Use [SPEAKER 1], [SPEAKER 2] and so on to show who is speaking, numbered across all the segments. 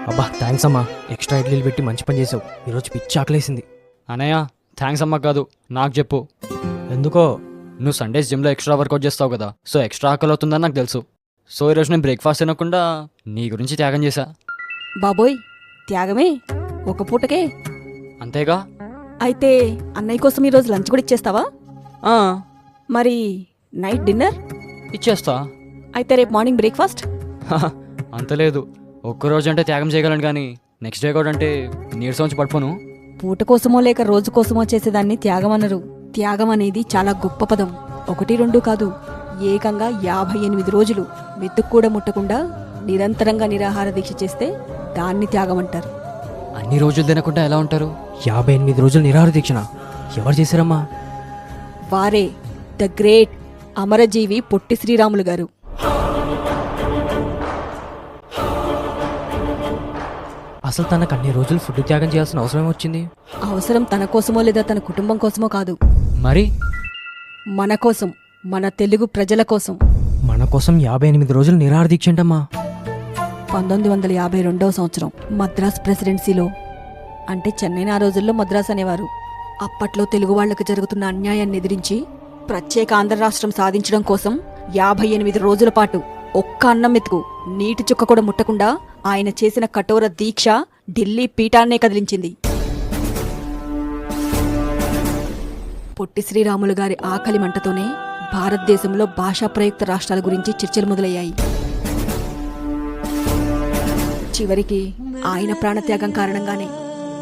[SPEAKER 1] అబ్బా థ్యాంక్స్ అమ్మా, ఎక్స్ట్రా ఇడ్లీలు పెట్టి మంచి పని చేసావు. ఈరోజు పిచ్చి ఆకలేసింది.
[SPEAKER 2] అనయ్య థ్యాంక్స్ అమ్మా కాదు, నాకు చెప్పు.
[SPEAKER 1] ఎందుకో?
[SPEAKER 2] నువ్వు సండేస్ జిమ్లో ఎక్స్ట్రా వర్కౌట్ చేస్తావు కదా, సో ఎక్స్ట్రా ఆకలి అవుతుందని నాకు తెలుసు. సో ఈరోజు నేను బ్రేక్ఫాస్ట్ తినకుండా నీ గురించి త్యాగం చేశా.
[SPEAKER 3] బాబోయ్, త్యాగమే ఒక పూటకే?
[SPEAKER 2] అంతేగా.
[SPEAKER 3] అయితే అన్నయ్య కోసం ఈరోజు లంచ్ కూడా ఇచ్చేస్తావా?
[SPEAKER 2] ఆ,
[SPEAKER 3] మరి నైట్ డిన్నర్?
[SPEAKER 2] ఇచ్చేస్తా.
[SPEAKER 3] అయితే రేపు మార్నింగ్ బ్రేక్ఫాస్ట్?
[SPEAKER 2] అంత లేదు, ఒక్కరోజు అంటే త్యాగం చేయగలను కానీ నెక్స్ట్ డే కూడా అంటే నీరసం వచ్చి పడిపోను.
[SPEAKER 3] పూట కోసమో లేక రోజు కోసమో చేసేదాన్ని త్యాగం అనరు. త్యాగం అనేది చాలా గొప్ప పదం. 1-2 కాదు, ఏకంగా 58 రోజులు మెతుకు కూడా ముట్టకుండా నిరంతరంగా నిరాహార దీక్ష చేస్తే దాన్ని త్యాగం అంటారు.
[SPEAKER 2] అన్ని రోజులు తినకుండా ఎలా ఉంటారు?
[SPEAKER 1] 58 రోజులు నిరాహార దీక్షణ ఎవరు చేశారమ్మా?
[SPEAKER 3] వారే ద గ్రేట్ అమరజీవి పొట్టి శ్రీరాములు గారు.
[SPEAKER 1] అసలు తనకు అన్ని రోజులు ఫుడ్ త్యాగం చేయాల్సిన అవసరం వచ్చింది?
[SPEAKER 3] అవసరం తన కోసమో లేదా తన కుటుంబం కోసమో కాదు,
[SPEAKER 2] మరి
[SPEAKER 3] మన కోసం, మన తెలుగు ప్రజల కోసం.
[SPEAKER 1] మన కోసం 58 రోజులు నిరాహార దీక్ష ఏంటమ్మా?
[SPEAKER 3] 1952వ సంవత్సరం మద్రాస్ ప్రెసిడెన్సీలో, అంటే చెన్నైని ఆ రోజుల్లో మద్రాస్ అనేవారు. అప్పట్లో తెలుగు వాళ్లకు జరుగుతున్న అన్యాయాన్ని ఎదిరించి ప్రత్యేక ఆంధ్ర రాష్ట్రం సాధించడం కోసం 58 రోజుల పాటు ఒక్క అన్నం మెతుకు, నీటి చుక్క కూడా ముట్టకుండా ఆయన చేసిన కఠోర దీక్ష ఢిల్లీ పీఠాన్నే కదిలించింది. పొట్టి శ్రీరాములు గారి ఆకలి మంటతోనే భారతదేశంలో భాషా ప్రయుక్త రాష్ట్రాల గురించి చర్చలు మొదలయ్యాయి. చివరికి ఆయన ప్రాణత్యాగం కారణంగానే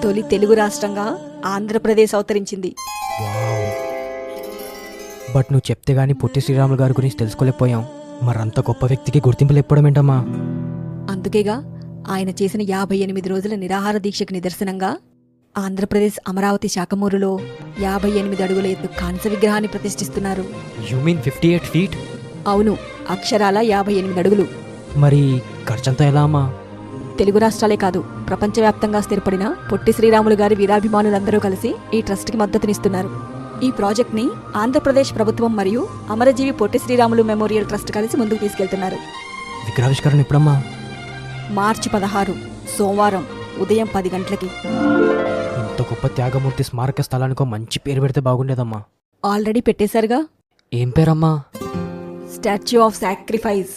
[SPEAKER 3] తొలి తెలుగు రాష్ట్రంగా ఆంధ్రప్రదేశ్ అవతరించింది.
[SPEAKER 1] బట్ నువ్వు చెప్తే గానీ పొట్టి శ్రీరాములు గారి గురించి తెలుసుకోలేకపోయాం. మరంత గొప్ప వ్యక్తికి గుర్తింపు లేకపోవడం ఏంటమ్మా?
[SPEAKER 3] అందుకేగా ఆయన చేసిన 58 రోజుల నిరాహార దీక్షకు నిదర్శనంగా ఆంధ్రప్రదేశ్ అమరావతి శాఖమూరులో 58 అడుగుల ఎత్తు కాంస్య విగ్రహాన్ని ప్రతిష్ఠిస్తున్నారు.
[SPEAKER 2] You mean 58 feet?
[SPEAKER 3] అవును, అక్షరాల 58 అడుగులు.
[SPEAKER 1] మరి ఖర్చంతా ఎలా అమ్మా?
[SPEAKER 3] తెలుగు రాష్ట్రాలే కాదు, ప్రపంచవ్యాప్తంగా స్థిరపడిన పొట్టి శ్రీరాములు గారి వీరాభిమానులందరూ కలిసి ఈ ట్రస్ట్కి మద్దతునిస్తున్నారు. ఈ ప్రాజెక్ట్ని ఆంధ్రప్రదేశ్ ప్రభుత్వం మరియు అమరజీవి పొట్టి శ్రీరాములు మెమోరియల్ ట్రస్ట్ కలిసి ముందుకు తీసుకెళ్తున్నారు.
[SPEAKER 1] విగ్రహావిష్కరణ ఎప్పుడమ్మా?
[SPEAKER 3] మార్చి 16 సోమవారం ఉదయం 10 గంటలకి.
[SPEAKER 1] ఇంత గొప్ప త్యాగమూర్తి స్మారక స్థలానికో మంచి పేరు పెడితే బాగుండేదమ్మా.
[SPEAKER 3] ఆల్రెడీ పెట్టేశారుగా.
[SPEAKER 2] ఏం పేరమ్మా?
[SPEAKER 3] Statue of sacrifice.